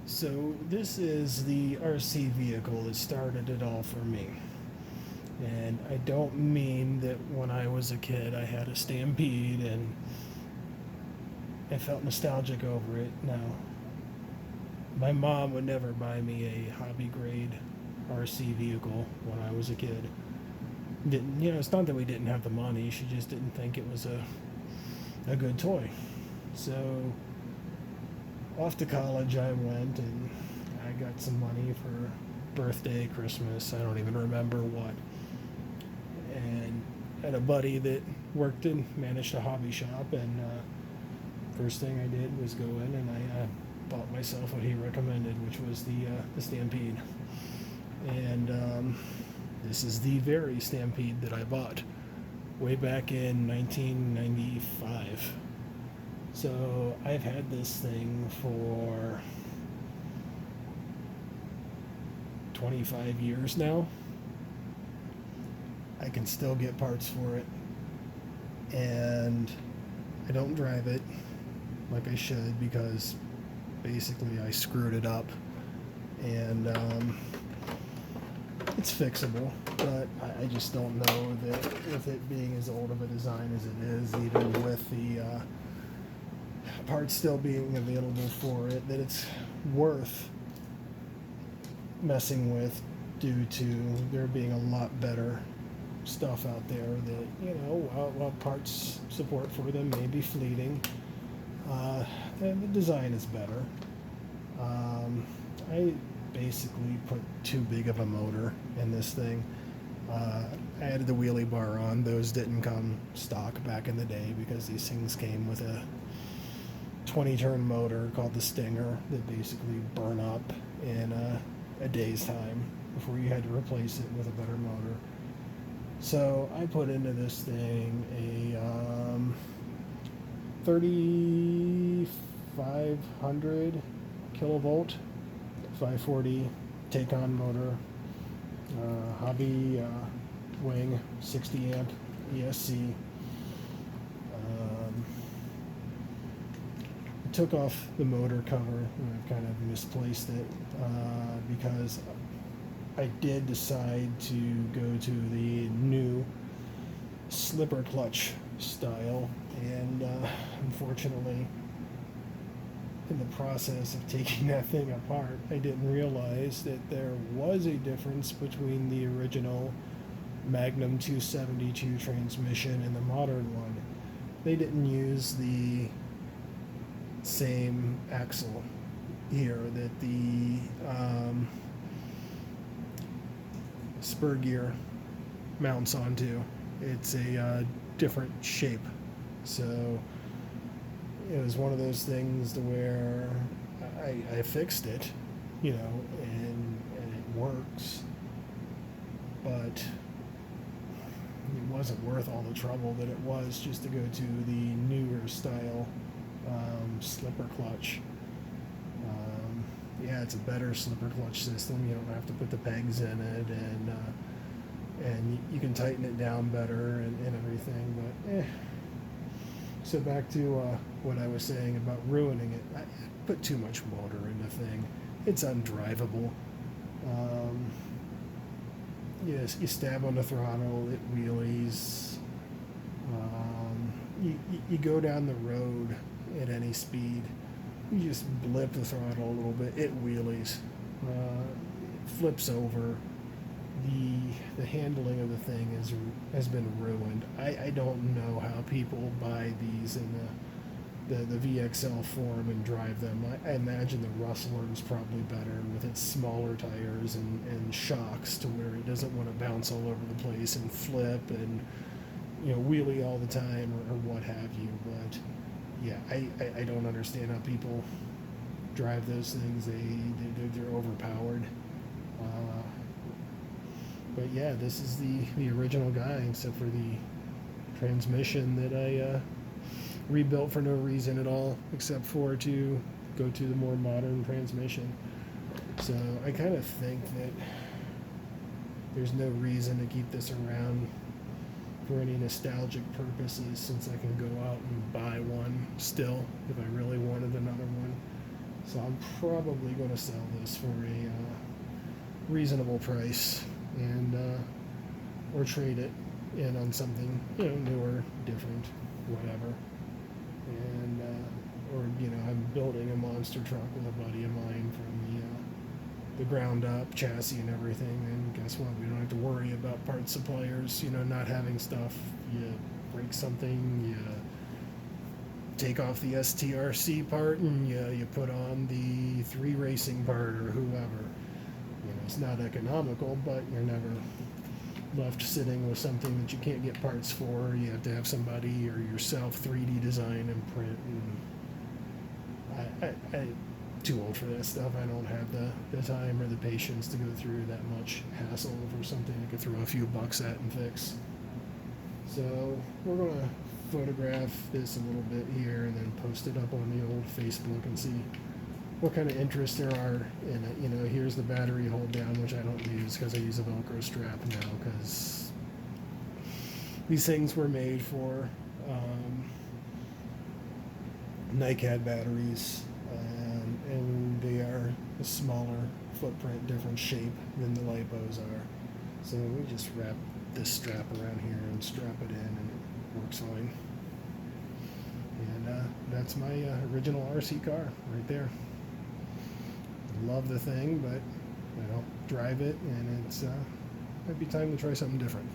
So this is the RC vehicle that started it all for me. And I don't mean that when I was a kid I had a Stampede and I felt nostalgic over it. No. My mom would never buy me a hobby grade RC vehicle when I was a kid. Didn't it's not that we didn't have the money, she just didn't think it was a good toy. So off to college I went and I got some money for birthday, Christmas, I don't even remember what. And had a buddy that worked and managed a hobby shop, and first thing I did was go in and I bought myself what he recommended, which was the Stampede. And this is the very Stampede that I bought way back in 1995. So I've had this thing for 25 years now. I can still get parts for it, and I don't drive it like I should because basically I screwed it up, and it's fixable, but I just don't know that with it being as old of a design as it is, even with the parts still being available for it, that it's worth messing with due to there being a lot better stuff out there that, while parts support for them may be fleeting, the design is better. I basically put too big of a motor in this thing. I added the wheelie bar on. Those didn't come stock back in the day because these things came with a 20-turn motor called the Stinger that basically burn up in a day's time before you had to replace it with a better motor. So I put into this thing a 3500 kilovolt 540 take-on motor, hobby wing 60 amp ESC. I took off the motor cover and I've kind of misplaced it because I did decide to go to the new slipper clutch style, and unfortunately in the process of taking that thing apart I didn't realize that there was a difference between the original Magnum 272 transmission and the modern one. They didn't use the same axle here that the spur gear mounts onto. It's a different shape. So it was one of those things to where I fixed it, and it works, but it wasn't worth all the trouble that it was just to go to the newer style slipper clutch. Yeah, it's a better slipper clutch system. You don't have to put the pegs in it, and you can tighten it down better and everything. But so back to what I was saying about ruining it. I put too much motor in the thing. It's undrivable. Yes, you stab on the throttle, it wheelies. You go down the road at any speed, you just blip the throttle a little bit, it wheelies, it flips over. The handling of the thing has been ruined. I don't know how people buy these in the VXL form and drive them. I imagine the Rustler is probably better with its smaller tires and shocks to where it doesn't want to bounce all over the place and flip and wheelie all the time or what have you. But yeah, I don't understand how people drive those things. They're overpowered. But yeah, this is the original guy, except for the transmission that I rebuilt for no reason at all, except for to go to the more modern transmission. So I kind of think that there's no reason to keep this around for any nostalgic purposes, since I can go out and buy one still if I really wanted another one. So I'm probably going to sell this for a reasonable price, and or trade it in on something, you know, newer, different, whatever. And or you know, I'm building a monster truck with a buddy of mine from the ground up chassis and everything. And guess what? We don't have to worry about part suppliers, you know, not having stuff. You break something, you take off the STRC part, and you put on the 3 racing part or whoever. You know, it's not economical, but you're never left sitting with something that you can't get parts for. You have to have somebody or yourself 3D design and print. And I too old for that stuff. I don't have the time or the patience to go through that much hassle over something I could throw a few bucks at and fix. So we're gonna photograph this a little bit here and then post it up on the old Facebook and see what kind of interest there are in it. You know, here's the battery hold down, which I don't use because I use a Velcro strap now, because these things were made for NiCad batteries, and they are a smaller footprint, different shape than the LiPos are. So we just wrap this strap around here and strap it in, and it works fine. And that's my original RC car right there. Love the thing, but I don't drive it, and it's might be time to try something different.